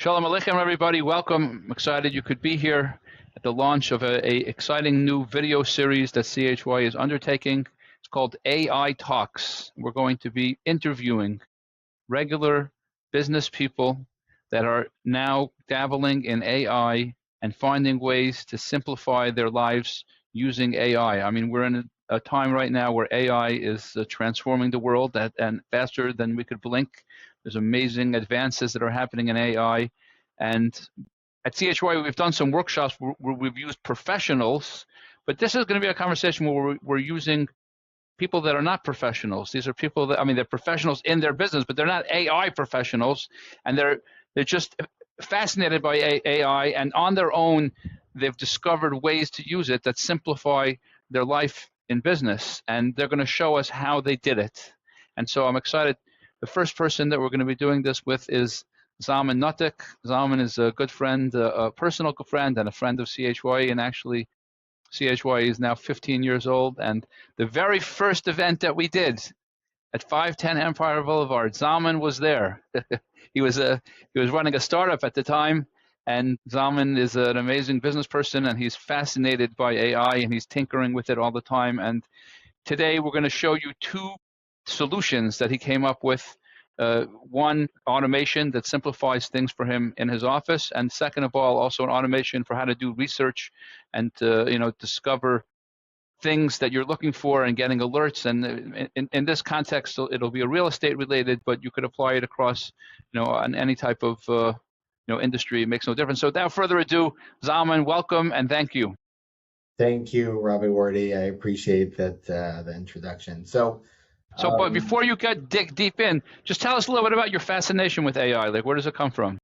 Shalom Aleichem, everybody. Welcome. I'm excited you could be here at the launch of a exciting new video series that CHY is undertaking. It's called AI Talks. We're going to be interviewing regular business people that are now dabbling in AI and finding ways to simplify their lives using AI. I mean, we're in a time right now where AI is transforming the world and faster than we could blink. There's amazing advances that are happening in AI. And at CHY, we've done some workshops where we've used professionals, but this is going to be a conversation where we're using people that are not professionals. These are people that, I mean, they're professionals in their business, but they're not AI professionals, and they're just fascinated by AI, and on their own, they've discovered ways to use it that simplify their life in business, and they're going to show us how they did it. And so I'm excited. The first person that we're going to be doing this with is Zalman Nutik. Zalman is a good friend, a personal friend, and a friend of CHY, and actually CHY is now 15 years old, and the very first event that we did at 510 Empire Boulevard, Zalman was there. he was running a startup at the time, and Zalman is an amazing business person, and he's fascinated by AI, and he's tinkering with it all the time. And today we're going to show you two solutions that he came up with. One, automation that simplifies things for him in his office, and second of all, also an automation for how to do research and discover things that you're looking for and getting alerts. And in this context, it'll be a real estate related, but you could apply it across, on any type of industry. It makes no difference. So without further ado, Zalman, welcome and thank you. Thank you, Rabbi Wardy. I appreciate that the introduction. But before you dig deep in, just tell us a little bit about your fascination with AI. Like, where does it come from?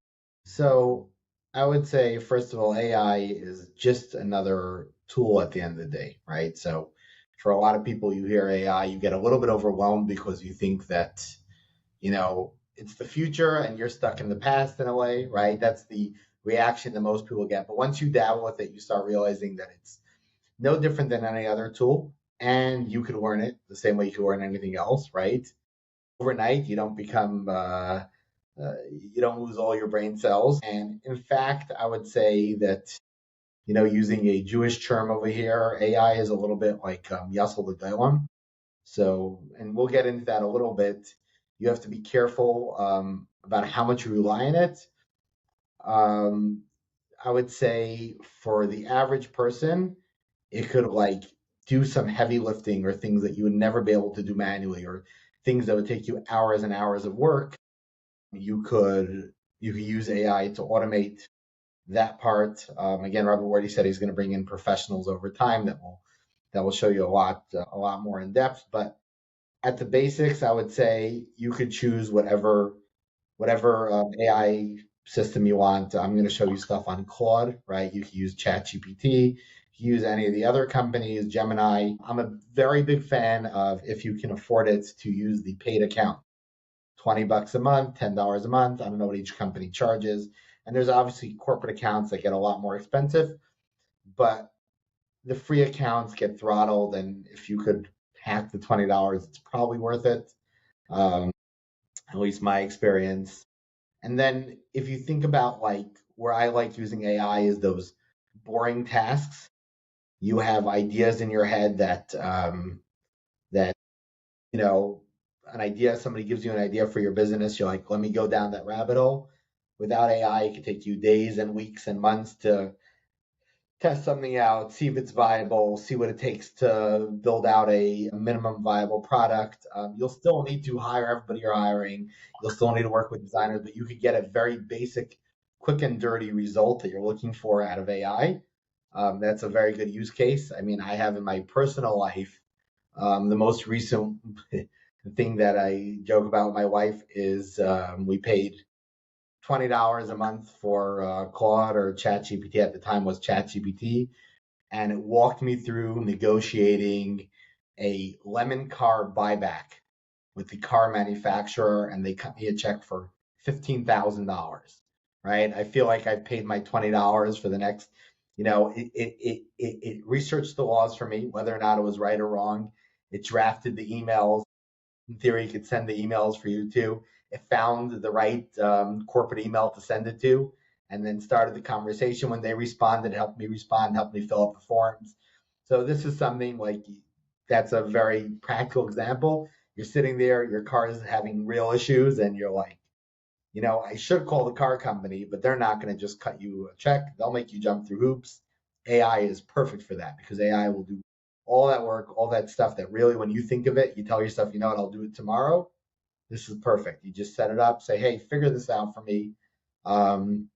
So I would say, first of all, AI is just another tool at the end of the day, right? So for a lot of people, you hear AI, you get a little bit overwhelmed because you think that, it's the future and you're stuck in the past in a way, right? That's the reaction that most people get. But once you dabble with it, you start realizing that it's no different than any other tool, and you could learn it the same way you could learn anything else, right? Overnight, you don't become, you don't lose all your brain cells. And in fact, I would say that, using a Jewish term over here, AI is a little bit like Yassel the Golem. So, and we'll get into that a little bit. You have to be careful about how much you rely on it. I would say for the average person, it could do some heavy lifting or things that you would never be able to do manually, or things that would take you hours and hours of work. You could use AI to automate that part. Again, Robert Wardy said he's going to bring in professionals over time that will show you a lot more in depth. But at the basics, I would say you could choose whatever AI system you want. I'm going to show you stuff on Claude, right? You can use ChatGPT. You use any of the other companies, Gemini. I'm a very big fan of, if you can afford it, to use the paid account. $20 a month, $10 a month. I don't know what each company charges. And there's obviously corporate accounts that get a lot more expensive, but the free accounts get throttled. And if you could hack the $20, it's probably worth it. At least my experience. And then if you think about where I like using AI is those boring tasks. You have ideas in your head that an idea, somebody gives you an idea for your business, you're like, let me go down that rabbit hole. Without AI, it could take you days and weeks and months to test something out, see if it's viable, see what it takes to build out a minimum viable product. You'll still need to hire everybody you're hiring. You'll still need to work with designers, but you could get a very basic, quick and dirty result that you're looking for out of AI. That's a very good use case. I mean, I have in my personal life, the most recent thing that I joke about with my wife is we paid $20 a month for Claude, or ChatGPT at the time was ChatGPT, and it walked me through negotiating a lemon car buyback with the car manufacturer, and they cut me a check for $15,000. Right? I feel like I've paid my $20 for the next. It researched the laws for me, whether or not it was right or wrong. It drafted the emails. In theory, it could send the emails for you too. it found the right corporate email to send it to, and then started the conversation. When they responded, helped me respond, helped me fill out the forms. So this is something like that's a very practical example. You're sitting there, your car is having real issues, and you're like, I should call the car company, but they're not going to just cut you a check. They'll make you jump through hoops. AI is perfect for that because AI will do all that work, all that stuff that really, when you think of it, you tell yourself, you know what, I'll do it tomorrow. This is perfect. You just set it up, say, hey, figure this out for me. Um,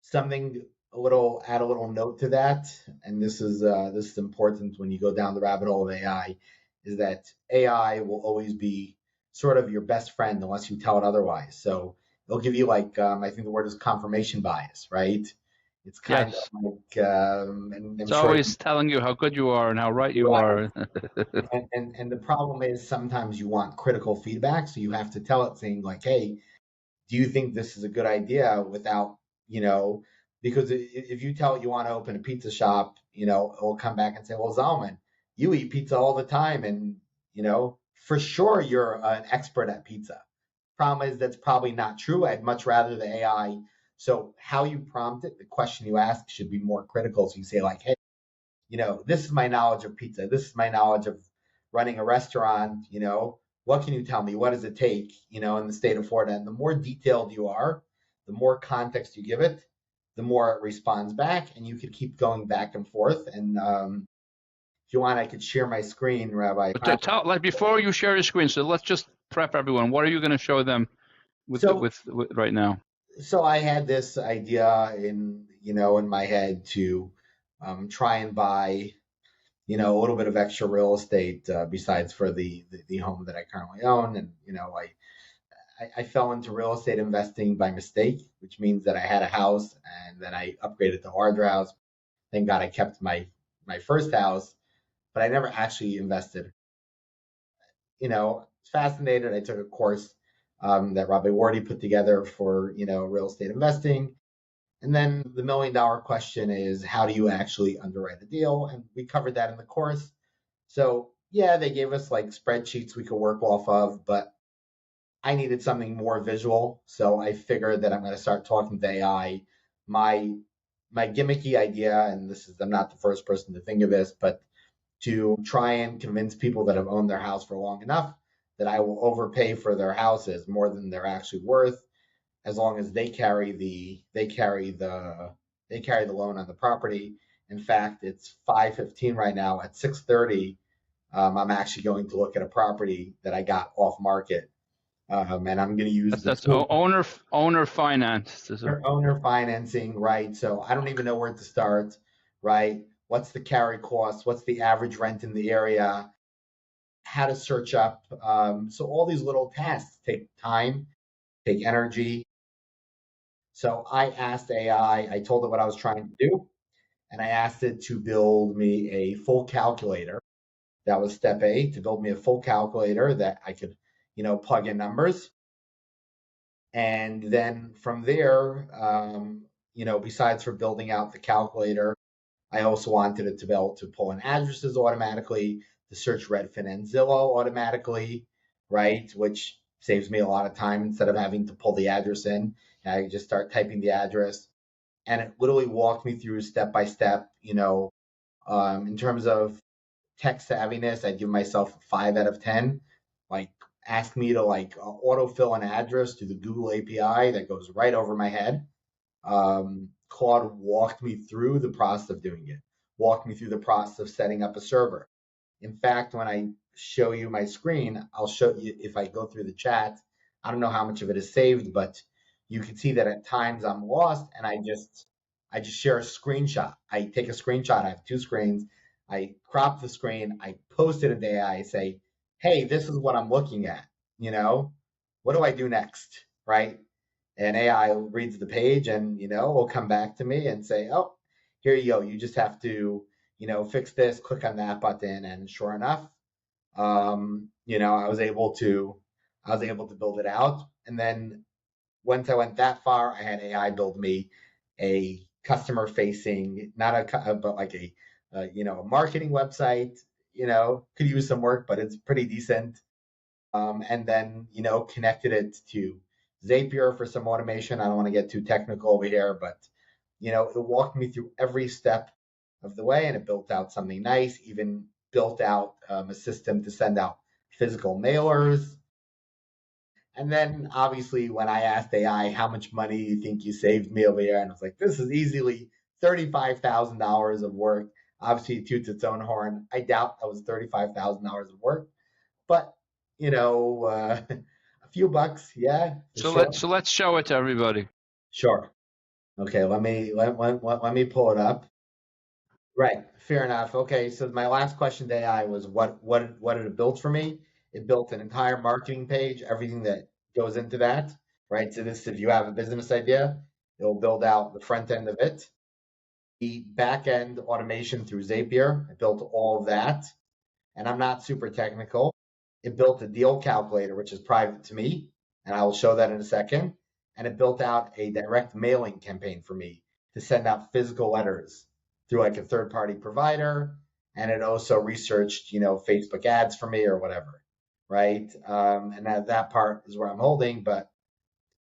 something add a little note to that, and this is important when you go down the rabbit hole of AI, is that AI will always be sort of your best friend unless you tell it otherwise. So it'll give you like I think the word is confirmation bias, right? It's kind of Yes. like and I'm It's sure always telling you how good you are and how right you right. are. And the problem is sometimes you want critical feedback, so you have to tell it saying like, hey, do you think this is a good idea without, you know, because if you tell it you want to open a pizza shop, it will come back and say, well, Zalman, you eat pizza all the time. And, for sure you're an expert at pizza. Problem is that's probably not true. I'd much rather the AI. So how you prompt it, the question you ask should be more critical. So you say like, hey, this is my knowledge of pizza. This is my knowledge of running a restaurant. What can you tell me? What does it take, in the state of Florida? And the more detailed you are, the more context you give it, the more it responds back. And you could keep going back and forth. And if you want, I could share my screen, Rabbi. But tell, like before you share your screen, so let's just prep everyone. What are you going to show them So, with right now? so I had this idea in my head to try and buy a little bit of extra real estate besides for the home that I currently own. And, I fell into real estate investing by mistake, which means that I had a house and then I upgraded to a larger house. Thank God I kept my first house, but I never actually invested. Fascinated. I took a course that Rabbi Wardy put together for, real estate investing. And then the $1 million question is, how do you actually underwrite a deal? And we covered that in the course. So yeah, they gave us like spreadsheets we could work off of, but I needed something more visual. So I figured that I'm going to start talking to AI. My my gimmicky idea, and I'm not the first person to think of this, but to try and convince people that have owned their house for long enough that I will overpay for their houses more than they're actually worth, as long as they carry the loan on the property. In fact, it's 5:15 right now. At 6:30, I'm actually going to look at a property that I got off market, and I'm going to use the That's tool owner finance. for owner financing, right? So I don't even know where to start, right? What's the carry cost? What's the average rent in the area? How to search up. So all these little tasks take time, take energy. So I asked AI, I told it what I was trying to do, and I asked it to build me a full calculator. That was step A, to build me a full calculator that I could, plug in numbers. And then from there, besides for building out the calculator, I also wanted it to be able to pull in addresses automatically, to search Redfin and Zillow automatically, right? Which saves me a lot of time instead of having to pull the address in. I just start typing the address, and it literally walked me through step by step. In terms of tech savviness, I'd give myself a 5 out of 10. Like, ask me to like autofill an address to the Google API that goes right over my head. Claude walked me through the process of doing it, walked me through the process of setting up a server. In fact, when I show you my screen, I'll show you if I go through the chat. I don't know how much of it is saved, but you can see that at times I'm lost and I just share a screenshot. I take a screenshot. I have two screens. I crop the screen. I post it into AI. I say, hey, this is what I'm looking at. You know, what do I do next? Right? And AI reads the page and, will come back to me and say, oh, here you go. You just have to, fix this, click on that button. And sure enough, I was able to build it out. And then once I went that far, I had AI build me a customer facing, not but like a marketing website. Could use some work, but it's pretty decent. and then, connected it to Zapier for some automation. I don't want to get too technical over here, but, it walked me through every step of the way, and it built out something nice, even built out a system to send out physical mailers. And then obviously when I asked AI, how much money do you think you saved me over here? And I was like, this is easily $35,000 of work. Obviously it toots its own horn. I doubt that was $35,000 of work, but a few bucks, yeah, for So sure. let's show it to everybody. Sure. Okay, let me pull it up. Right, fair enough. Okay, so my last question to AI was what did it build for me? It built an entire marketing page, everything that goes into that, right? So this, if you have a business idea, it'll build out the front end of it. The back end automation through Zapier, it built all of that. And I'm not super technical. It built a deal calculator, which is private to me, and I will show that in a second. And it built out a direct mailing campaign for me to send out physical letters through like a third party provider. And it also researched, Facebook ads for me or whatever, right? And that part is where I'm holding. But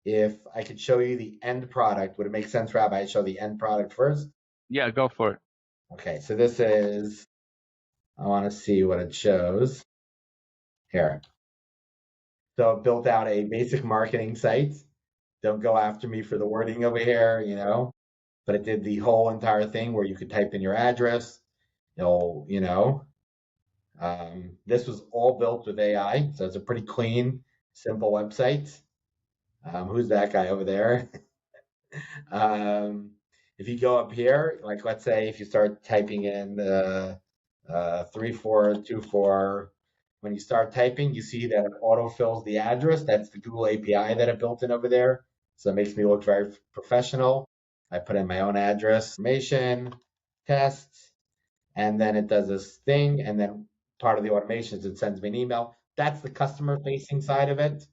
if I could show you the end product, would it make sense, Rabbi? I show the end product first? Yeah, go for it. Okay, so this is, I want to see what it shows here. So it built out a basic marketing site. Don't go after me for the wording over here, but it did the whole entire thing where you could type in your address. It'll, this was all built with AI. So it's a pretty clean, simple website. Who's that guy over there? If you go up here, like let's say if you start typing in 3424, when you start typing, you see that it autofills the address. That's the Google API that it built in over there. So it makes me look very professional. I put in my own address, information, test, and then it does this thing. And then part of the automation is it sends me an email. That's the customer facing side of it,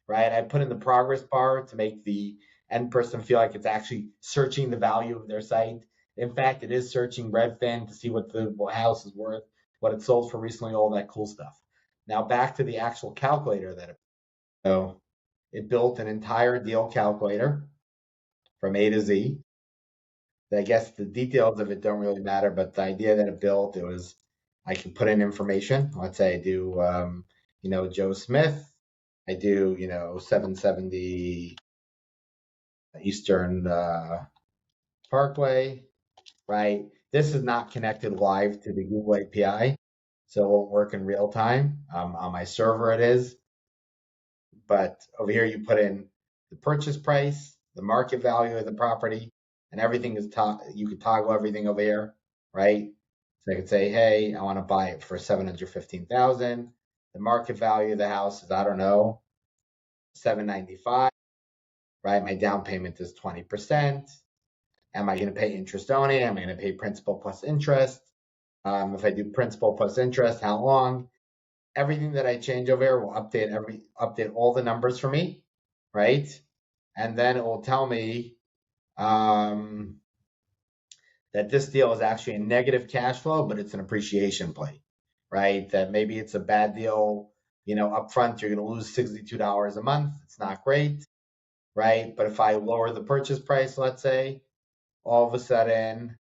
right? I put in the progress bar to make the end person feel like it's actually searching the value of their site. In fact, it is searching Redfin to see what the house is worth, what it sold for recently, all that cool stuff. Now back to the actual calculator that it built an entire deal calculator from A to Z. I guess the details of it don't really matter, but the idea that it built, it was I can put in information. Let's say I do, Joe Smith. I do, 770 Eastern Parkway, right? This is not connected live to the Google API, so it won't work in real time. On my server, it is. But over here, you put in the purchase price, the market value of the property, and everything is you could toggle everything over here, right? So I could say, hey, I want to buy it for 715,000. The market value of the house is, I don't know, 795, right? My down payment is 20%. Am I going to pay interest only? Am I going to pay principal plus interest? If I do principal plus interest, how long? Everything that I change over here will update all the numbers for me, right? And then it will tell me that this deal is actually a negative cash flow, but it's an appreciation play, right? That maybe it's a bad deal, up front, you're going to lose $62 a month. It's not great, right? But if I lower the purchase price, let's say, all of a sudden,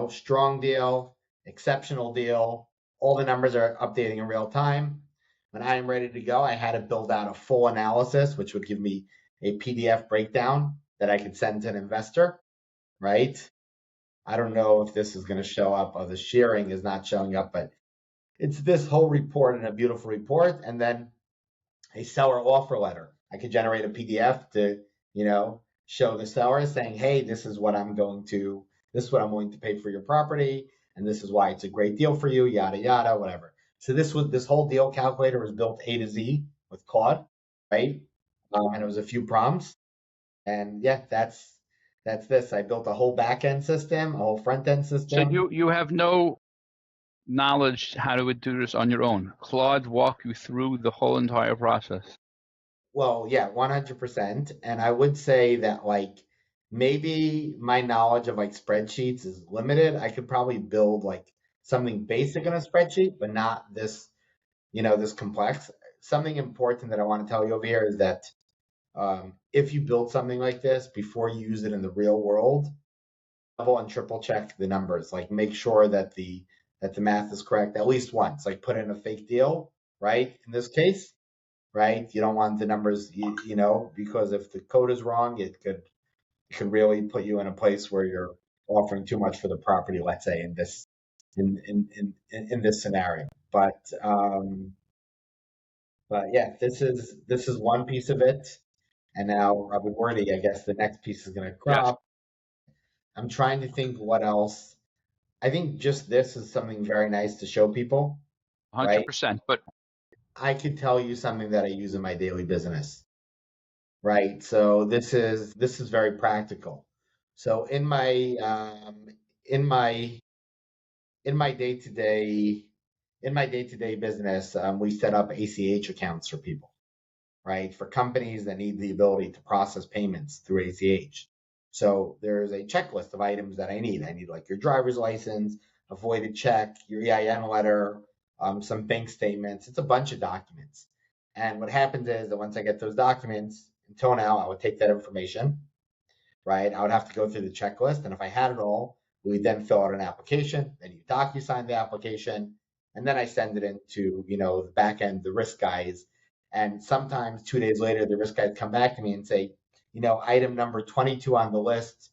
strong deal, exceptional deal, all the numbers are updating in real time. When I am ready to go, I had to build out a full analysis, which would give me a PDF breakdown that I could send to an investor, right? I don't know if this is going to show up or the sharing is not showing up, but it's this whole report and a beautiful report. And then a seller offer letter. I could generate a PDF to, show the seller saying, hey, this is what I'm willing to pay for your property. And this is why it's a great deal for you, yada, yada, whatever. So this whole deal calculator was built A to Z with Claude, right? And it was a few prompts. And yeah, that's this. I built a whole back end system, a whole front end So system. you have no knowledge how to do this on your own. Claude walk you through the whole entire process. Well, yeah, 100%. And I would say that like maybe my knowledge of like spreadsheets is limited. I could probably build like something basic in a spreadsheet, but not this, this complex. something important that I want to tell you over here is that if you build something like this before you use it in the real world, double and triple check the numbers. Like make sure that the math is correct at least once. Like put in a fake deal, right? In this case, right? You don't want the numbers, because if the code is wrong, it could really put you in a place where you're offering too much for the property. Let's say in this scenario, but yeah, this is one piece of it. And now Robert Wordy, I guess the next piece is going to Yes, crop. I'm trying to think what else. I think just this is something very nice to show people, right? 100%. But I could tell you something that I use in my daily business, right? So this is very practical. So in my in my day to day business, we set up ACH accounts for people, right? For companies that need the ability to process payments through ACH. So there's a checklist of items that I need. I need like your driver's license, a voided check, your EIN letter, some bank statements. It's a bunch of documents. And what happens is that once I get those documents, until now, I would take that information, right? I would have to go through the checklist. And if I had it all, we would then fill out an application. Then you DocuSign the application. And then I send it into, the back end, the risk guys. And sometimes 2 days later, the risk guys come back to me and say, item number 22 on the list,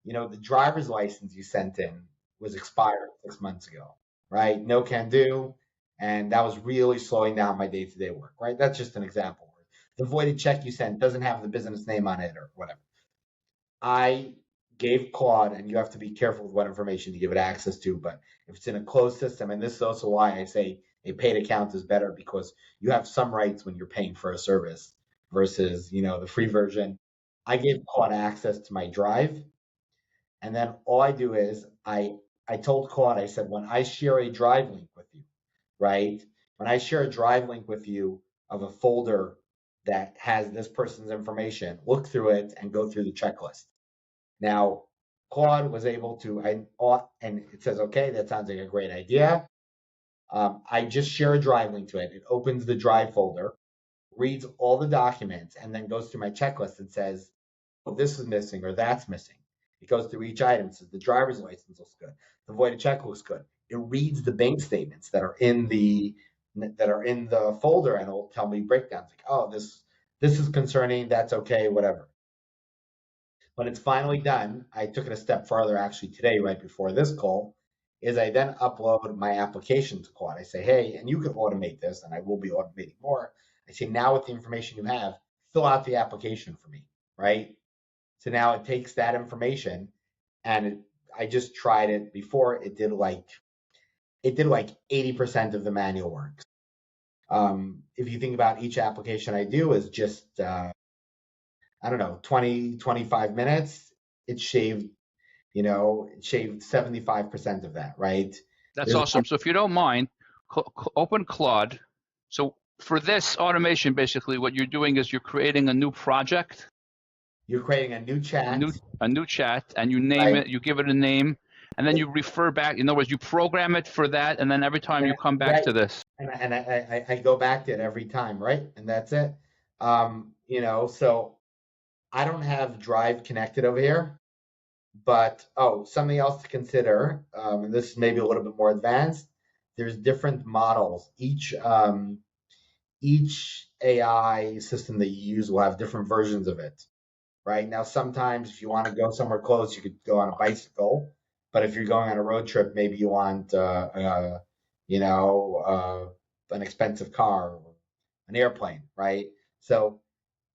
the driver's license you sent in was expired 6 months ago, right? No can do. And that was really slowing down my day to day work, right? That's just an example. The voided check you sent doesn't have the business name on it or whatever. I gave Claude, and you have to be careful with what information you give it access to, but if it's in a closed system, and this is also why I say a paid account is better, because you have some rights when you're paying for a service versus, the free version. I gave Claude access to my drive, and then all I do is I told Claude, I said, when I share a drive link with you, right? When I share a drive link with you of a folder that has this person's information, look through it and go through the checklist. Now, Claude was able to, and it says, okay, that sounds like a great idea. I just share a drive link to it. It opens the drive folder, reads all the documents, and then goes through my checklist and says, oh, this is missing or that's missing. It goes through each item. Says the driver's license looks good. The voided check looks good. It reads the bank statements that are in the folder, and it'll tell me breakdowns like, oh, this is concerning. That's okay, whatever. When it's finally done, I took it a step farther actually today, right before this call, is I then upload my application to Claude. I say, hey, and you can automate this, and I will be automating more. I say, now with the information you have, fill out the application for me, right? So now it takes that information, and I just tried it before. It did like 80% of the manual work. If you think about each application I do is just I don't know, 20, 25 minutes, it shaved 75% of that, right? that's There's, awesome. So if you don't mind, open Claude. So for this automation, basically what you're doing is you're creating a new project, you're creating a new chat, and you name right? it, you give it a name, and then you refer back. In other words, you program it for that, and then every time you come back to this. And I go back to it every time, right? And that's it. So I don't have Drive connected over here, but something else to consider, and this is maybe a little bit more advanced. There's different models. Each AI system that you use will have different versions of it, right? Now, sometimes if you want to go somewhere close, you could go on a bicycle, but if you're going on a road trip, maybe you want, an expensive car or an airplane, right? So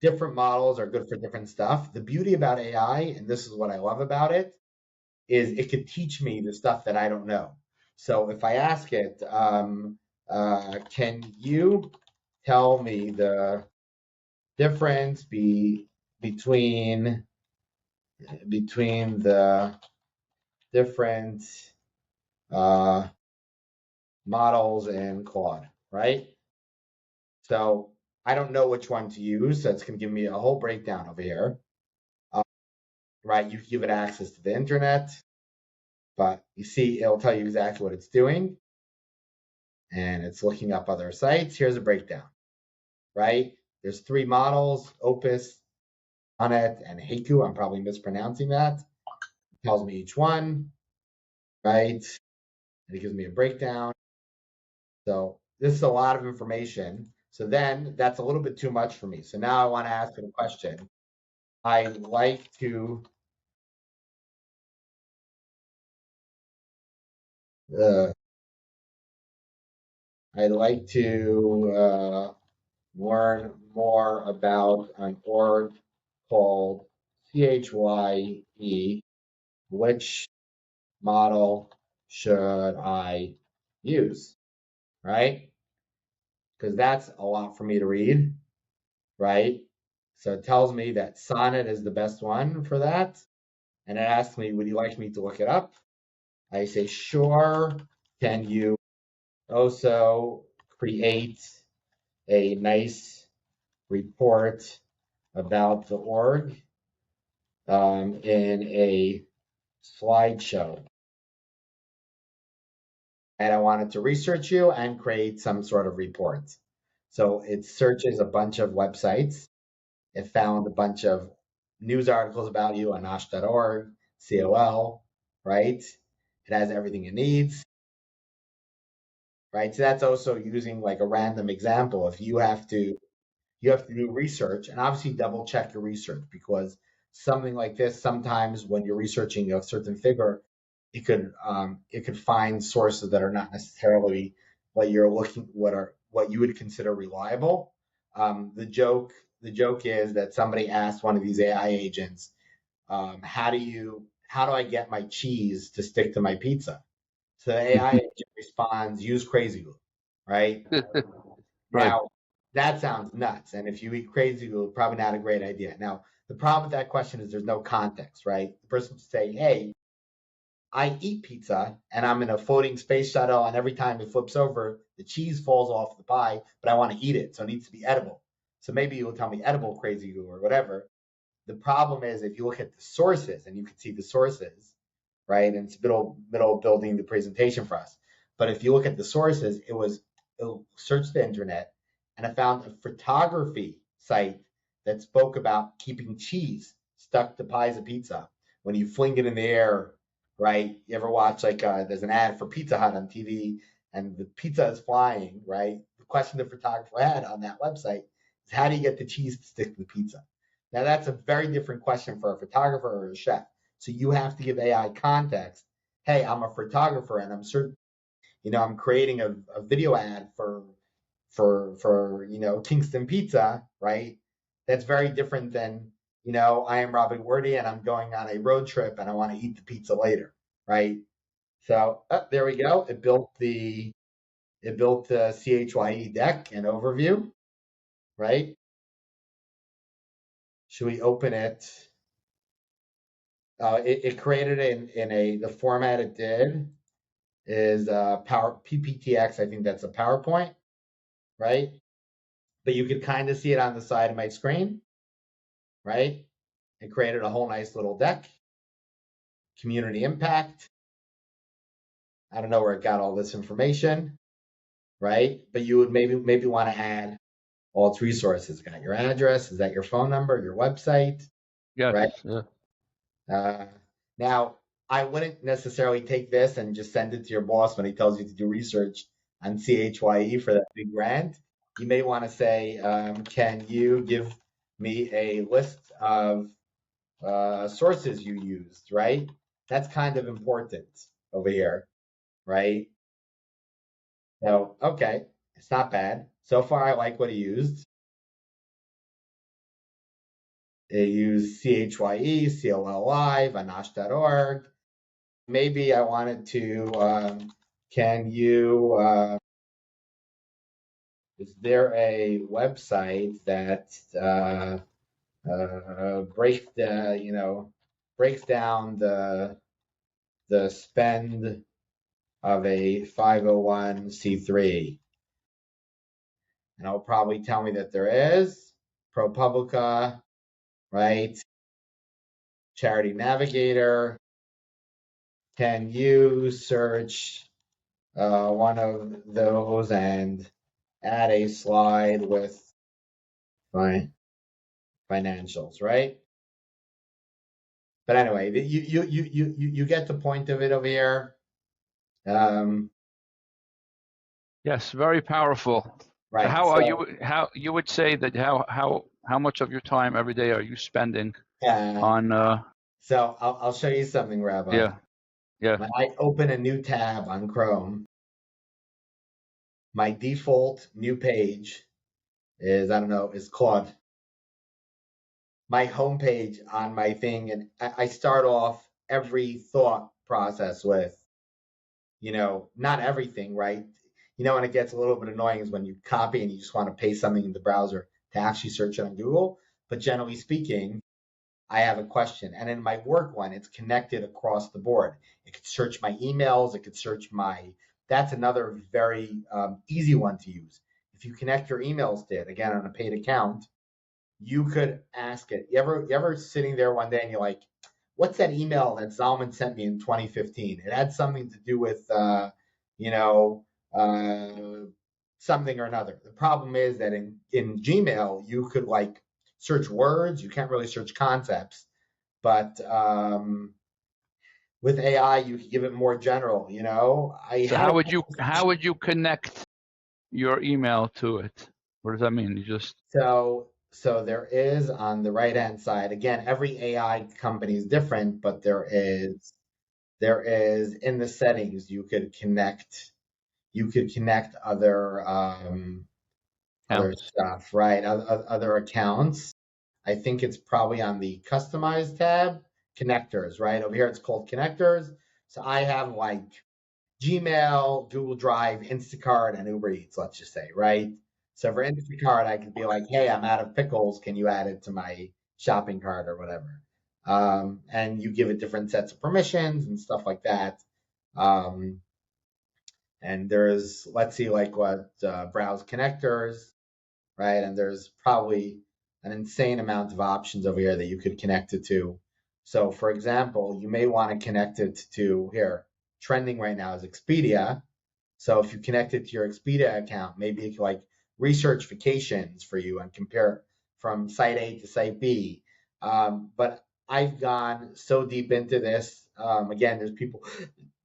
different models are good for different stuff. The beauty about AI, and this is what I love about it, is it could teach me the stuff that I don't know. So if I ask it, can you tell me the difference between the different uh, models in Claude, right? So I don't know which one to use, so it's going to give me a whole breakdown over here. Right, you can give it access to the internet, but you see it'll tell you exactly what it's doing, and it's looking up other sites. Here's a breakdown. right? There's 3 models, Opus, Sonnet, and Haiku. I'm probably mispronouncing that. It tells me each one, right? And it gives me a breakdown. So this is a lot of information. So then that's a little bit too much for me. So now I want to ask it a question. I like to uh, I'd like to learn more about an org called CHYE. Which model should I use? Right? Because that's a lot for me to read, right? So it tells me that Sonnet is the best one for that. And it asks me, would you like me to look it up? I say, sure. Can you also create a nice report about the org in a slideshow? And I wanted to research you and create some sort of report. So it searches a bunch of websites. It found a bunch of news articles about you on Nosh.org, COL, right? It has everything it needs, right? So that's also using like a random example. If you have to do research and obviously double check your research because something like this, sometimes when you're researching a certain figure, it could find sources that are not necessarily what you're looking what you would consider reliable. The joke is that somebody asked one of these AI agents, how do I get my cheese to stick to my pizza? So the AI agent responds, use Crazy Glue, right? Right. Now, that sounds nuts. And if you eat Crazy Glue, probably not a great idea. Now, the problem with that question is there's no context, right? The person would say, hey, I eat pizza and I'm in a floating space shuttle, and every time it flips over, the cheese falls off the pie, but I want to eat it. So it needs to be edible. So maybe you'll tell me edible Crazy Glue or whatever. The problem is if you look at the sources and you can see the sources, right? And it's middle building the presentation for us. But if you look at the sources, it searched the internet and I found a photography site that spoke about keeping cheese stuck to pies of pizza when you fling it in the air, right? You ever watch like there's an ad for Pizza Hut on TV and the pizza is flying, right? The question the photographer had on that website is how do you get the cheese to stick to the pizza? Now that's a very different question for a photographer or a chef. So you have to give AI context. Hey, I'm a photographer and I'm certain, I'm creating a video ad for Kingston Pizza, right? That's very different than, I am Robin Wordy and I'm going on a road trip and I want to eat the pizza later, right? So there we go. It built the CHYE deck and overview, right? Should we open it? It created it the format it did is power PPTX. I think that's a PowerPoint, right? But you could kind of see it on the side of my screen, right? It created a whole nice little deck. Community impact. I don't know where it got all this information, right? But you would maybe want to add all its resources. Got your address? Is that your phone number? Your website, Yes. right? Yeah. Uh, Now, I wouldn't necessarily take this and just send it to your boss when he tells you to do research on CHYE for that big grant. You may want to say, can you give me a list of sources you used, right? That's kind of important over here, right? So, okay, it's not bad. So far, I like what he used. He used CHYE, COLI, Vanash.org. Maybe I wanted to, can you, is there a website that breaks down the spend of a 501c3? And it'll probably tell me that there is ProPublica, right? Charity Navigator. Can you search one of those and add a slide with Fine. Financials, right? But anyway, you get the point of it over here. Um, Yes, very powerful. right. How are So, you? How you would say that? How much of your time every day are you spending uh, on? I'll show you something, Rabbi. Yeah, yeah. When I open a new tab on Chrome, my default new page is, I don't know, is Claude. My homepage on my thing, and I start off every thought process with, not everything, right? When it gets a little bit annoying is when you copy and you just want to paste something in the browser to actually search it on Google. But generally speaking, I have a question. And in my work one, it's connected across the board. It could search my emails, it could search that's another very easy one to use. If you connect your emails to it, again, on a paid account, you could ask it. You ever sitting there one day and you're like, what's that email that Zalman sent me in 2015? It had something to do with, you know, uh, something or another. The problem is that in Gmail, you could like search words. You can't really search concepts. But with AI, you can give it more general. I So had a how would you connect your email to it? What does that mean? You just so there is on the right hand side. Again, every AI company is different, but there is in the settings you could connect other counts. stuff, right? Other accounts. I think it's probably on the customize tab, connectors, right? Over here it's called connectors. So I have like Gmail, Google Drive, Instacart, and Uber Eats, let's just say, right? So for Instacart, I could be like, hey, I'm out of pickles. Can you add it to my shopping cart or whatever? And you give it different sets of permissions and stuff like that. Um, and there's, let's see, like what browse connectors, right? And there's probably an insane amount of options over here that you could connect it to. So, for example, you may want to connect it to here. Trending right now is Expedia. So, if you connect it to your Expedia account, maybe it can like research vacations for you and compare from site A to site B. But I've gone so deep into this. Again,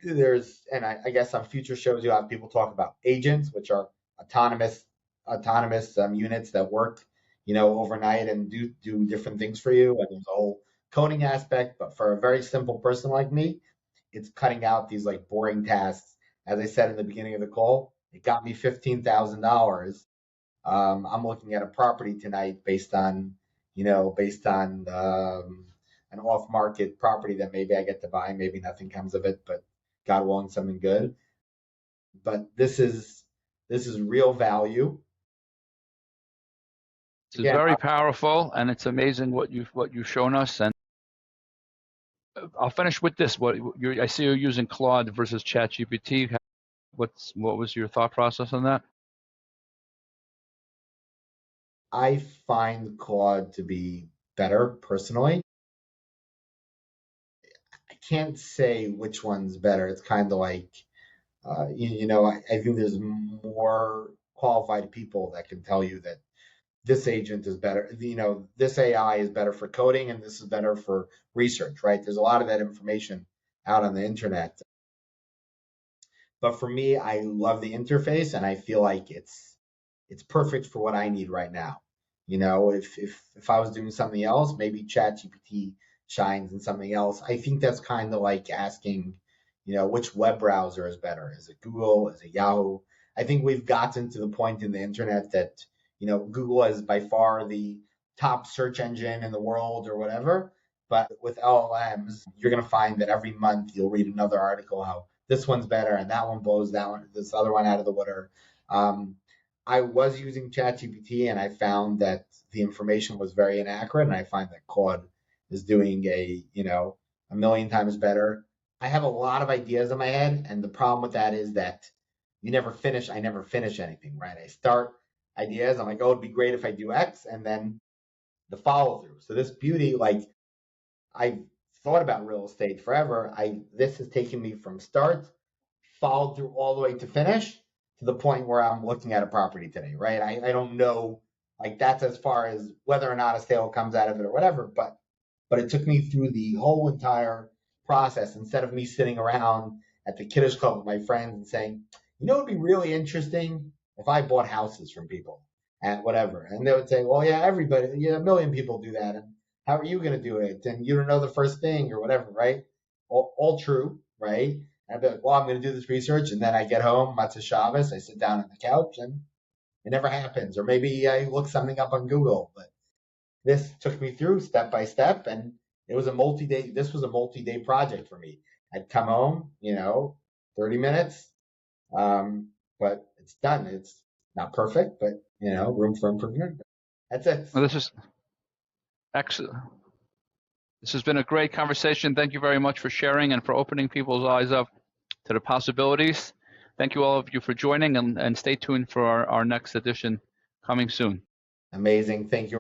and I guess on future shows you'll have people talk about agents, which are autonomous units that work, overnight and do different things for you. And there's a whole coding aspect, but for a very simple person like me, it's cutting out these like boring tasks. As I said in the beginning of the call, it got me $15,000. I'm looking at a property tonight based on an off-market property that maybe I get to buy. Maybe nothing comes of it, but God willing, something good. But this is real value. This is Again, very powerful, and it's amazing what you've shown us. And I'll finish with this. I see you're using Claude versus ChatGPT. What was your thought process on that? I find Claude to be better personally. I can't say which one's better. It's kind of like, I think there's more qualified people that can tell you that this agent is better. This AI is better for coding and this is better for research, right? There's a lot of that information out on the internet. But for me, I love the interface and I feel like it's perfect for what I need right now. If I was doing something else, maybe ChatGPT shines in something else. I think that's kind of like asking, which web browser is better? Is it Google? Is it Yahoo? I think we've gotten to the point in the internet that, Google is by far the top search engine in the world or whatever. But with LLMs, you're going to find that every month you'll read another article how this one's better and that one blows this other one out of the water. Um, I was using ChatGPT and I found that the information was very inaccurate, and I find that Claude is doing a million times better. I have a lot of ideas in my head, and the problem with that is that I never finish anything, right? I start ideas, I'm like, oh, it'd be great if I do X, and then the follow through. So this beauty, like I've thought about real estate forever. This has taken me from start, followed through all the way to finish, to the point where I'm looking at a property today, right? I don't know Like that's as far as whether or not a sale comes out of it or whatever. But it took me through the whole entire process instead of me sitting around at the kiddish club with my friends and saying, you know, it'd be really interesting if I bought houses from people and whatever. And they would say, well, yeah, everybody, yeah, a million people do that. And how are you going to do it? And you don't know the first thing or whatever, right? All true, right? And I'd be like, well, I'm going to do this research. And then I get home, Matzah Shabbos, I sit down on the couch and it never happens. Or maybe I look something up on Google, but this took me through step by step, and it was a multi-day. This was a multi-day project for me. I'd come home, 30 minutes, but it's done. It's not perfect, but room for improvement. That's it. Well, this is excellent. This has been a great conversation. Thank you very much for sharing and for opening people's eyes up to the possibilities. Thank you all of you for joining, and stay tuned for our next edition coming soon. Amazing. Thank you.